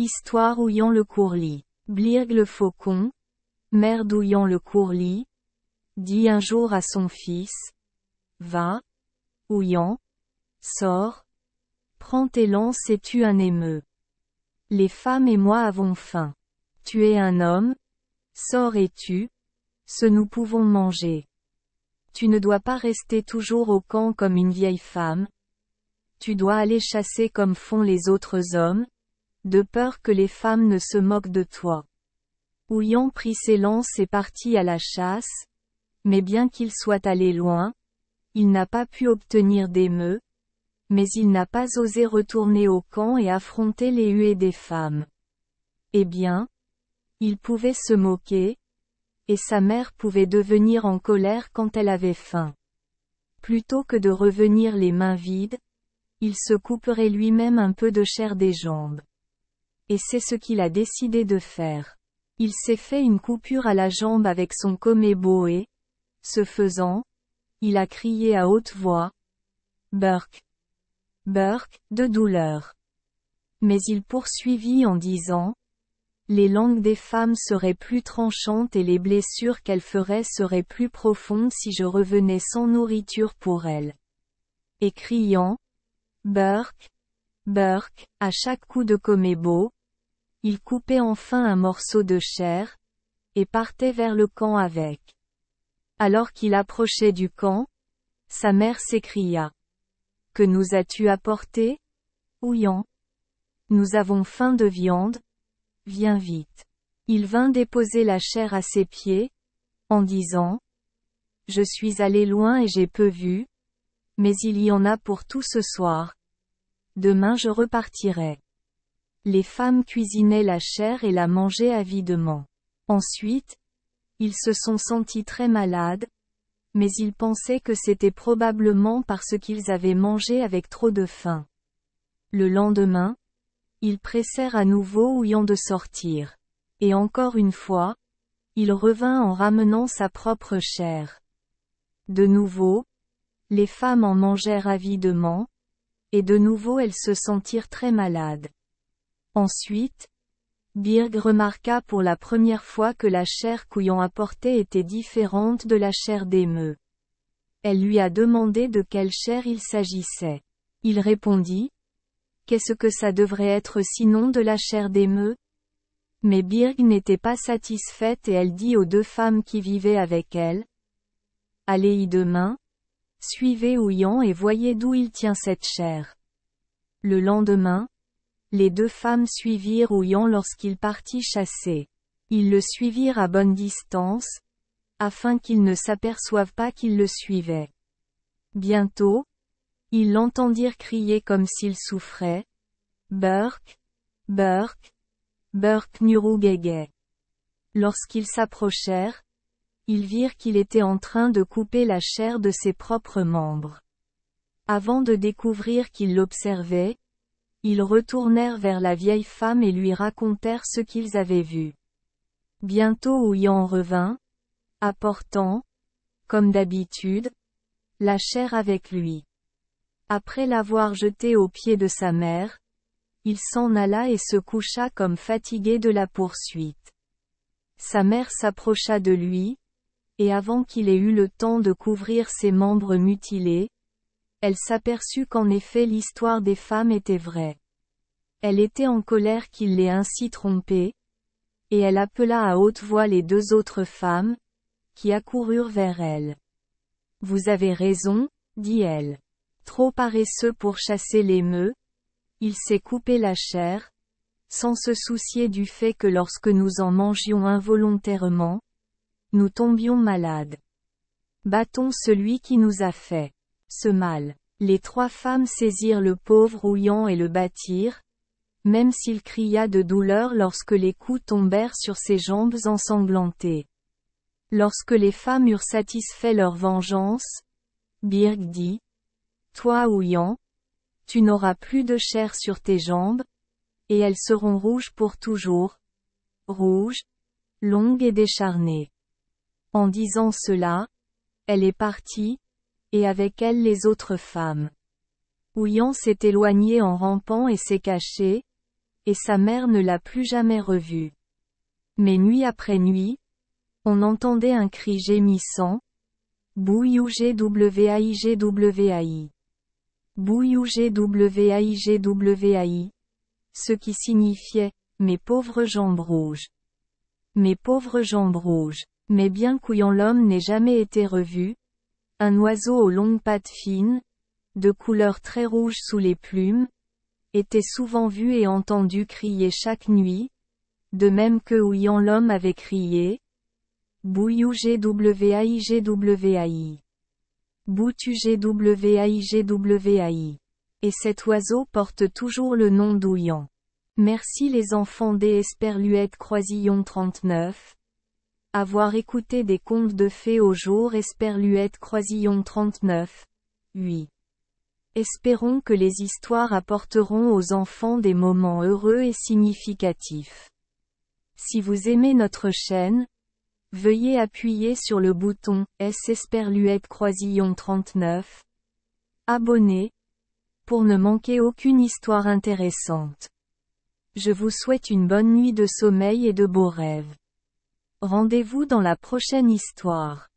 Histoire Ouillant le Courlis. Blirg le faucon, mère d'Ouillant le Courlis, dit un jour à son fils: Va, Ouillant, sors, prends tes lances et tue un émeu. Les femmes et moi avons faim. Tu es un homme, sors et tue, ce nous pouvons manger. Tu ne dois pas rester toujours au camp comme une vieille femme. Tu dois aller chasser comme font les autres hommes, de peur que les femmes ne se moquent de toi. Ouillant prit ses lances et partit à la chasse, mais bien qu'il soit allé loin, il n'a pas pu obtenir d'émeu, mais il n'a pas osé retourner au camp et affronter les huées des femmes. Eh bien, il pouvait se moquer, et sa mère pouvait devenir en colère quand elle avait faim. Plutôt que de revenir les mains vides, il se couperait lui-même un peu de chair des jambes. Et c'est ce qu'il a décidé de faire. Il s'est fait une coupure à la jambe avec son commébo et, ce faisant, il a crié à haute voix: Burk! Burk, de douleur. Mais il poursuivit en disant: Les langues des femmes seraient plus tranchantes et les blessures qu'elles feraient seraient plus profondes si je revenais sans nourriture pour elles. Et criant: Burk! Burk, à chaque coup de commébo, il coupait enfin un morceau de chair, et partait vers le camp avec. Alors qu'il approchait du camp, sa mère s'écria: Que nous as-tu apporté, Ouillant? Nous avons faim de viande, viens vite. Il vint déposer la chair à ses pieds, en disant: Je suis allé loin et j'ai peu vu, mais il y en a pour tout ce soir. Demain je repartirai. Les femmes cuisinaient la chair et la mangeaient avidement. Ensuite, ils se sont sentis très malades, mais ils pensaient que c'était probablement parce qu'ils avaient mangé avec trop de faim. Le lendemain, ils pressèrent à nouveau Ouillant de sortir. Et encore une fois, il revint en ramenant sa propre chair. De nouveau, les femmes en mangèrent avidement, et de nouveau elles se sentirent très malades. Ensuite, Birg remarqua pour la première fois que la chair qu'Ouillant apportait était différente de la chair d'émeu. Elle lui a demandé de quelle chair il s'agissait. Il répondit: Qu'est-ce que ça devrait être sinon de la chair d'émeu? Mais Birg n'était pas satisfaite et elle dit aux deux femmes qui vivaient avec elle: Allez-y demain, suivez Ouillant et voyez d'où il tient cette chair. Le lendemain, les deux femmes suivirent Ouillant lorsqu'il partit chasser. Ils le suivirent à bonne distance, afin qu'il ne s'aperçoive pas qu'ils le suivaient. Bientôt, ils l'entendirent crier comme s'il souffrait: Burk! Burk! Burk Nurugege. Lorsqu'ils s'approchèrent, ils virent qu'il était en train de couper la chair de ses propres membres. Avant de découvrir qu'ils l'observaient, ils retournèrent vers la vieille femme et lui racontèrent ce qu'ils avaient vu. Bientôt Ouillant revint, apportant, comme d'habitude, la chair avec lui. Après l'avoir jetée aux pieds de sa mère, il s'en alla et se coucha comme fatigué de la poursuite. Sa mère s'approcha de lui, et avant qu'il ait eu le temps de couvrir ses membres mutilés, elle s'aperçut qu'en effet l'histoire des femmes était vraie. Elle était en colère qu'il l'ait ainsi trompée, et elle appela à haute voix les deux autres femmes, qui accoururent vers elle. Vous avez raison, dit-elle. Trop paresseux pour chasser l'émeu, il s'est coupé la chair, sans se soucier du fait que lorsque nous en mangions involontairement, nous tombions malades. Battons celui qui nous a fait ce mal. Les trois femmes saisirent le pauvre Ouillant et le battirent, même s'il cria de douleur lorsque les coups tombèrent sur ses jambes ensanglantées. Lorsque les femmes eurent satisfait leur vengeance, Birg dit: Toi Ouillant, tu n'auras plus de chair sur tes jambes, et elles seront rouges pour toujours, rouges, longues et décharnées. En disant cela, elle est partie, et avec elle les autres femmes. Ouillant s'est éloigné en rampant et s'est caché, et sa mère ne l'a plus jamais revu. Mais nuit après nuit, on entendait un cri gémissant. Bouyougwaïgwaï. Bouyougwaïgwaï. Ce qui signifiait, mes pauvres jambes rouges. Mes pauvres jambes rouges. Mais bien qu'Ouyan l'homme n'ait jamais été revu, un oiseau aux longues pattes fines, de couleur très rouge sous les plumes, était souvent vu et entendu crier chaque nuit, de même que Ouyan l'homme avait crié. Bouyougwaïgwaï. Boutugwaïgwaï. Et cet oiseau porte toujours le nom d'Ouyan. Merci les enfants des Esperluette Croisillon 39. Avoir écouté des contes de fées au jour Esperluette Croisillon 39. 8. Espérons que les histoires apporteront aux enfants des moments heureux et significatifs. Si vous aimez notre chaîne, veuillez appuyer sur le bouton S Esperluette Croisillon 39. Abonner, pour ne manquer aucune histoire intéressante. Je vous souhaite une bonne nuit de sommeil et de beaux rêves. Rendez-vous dans la prochaine histoire.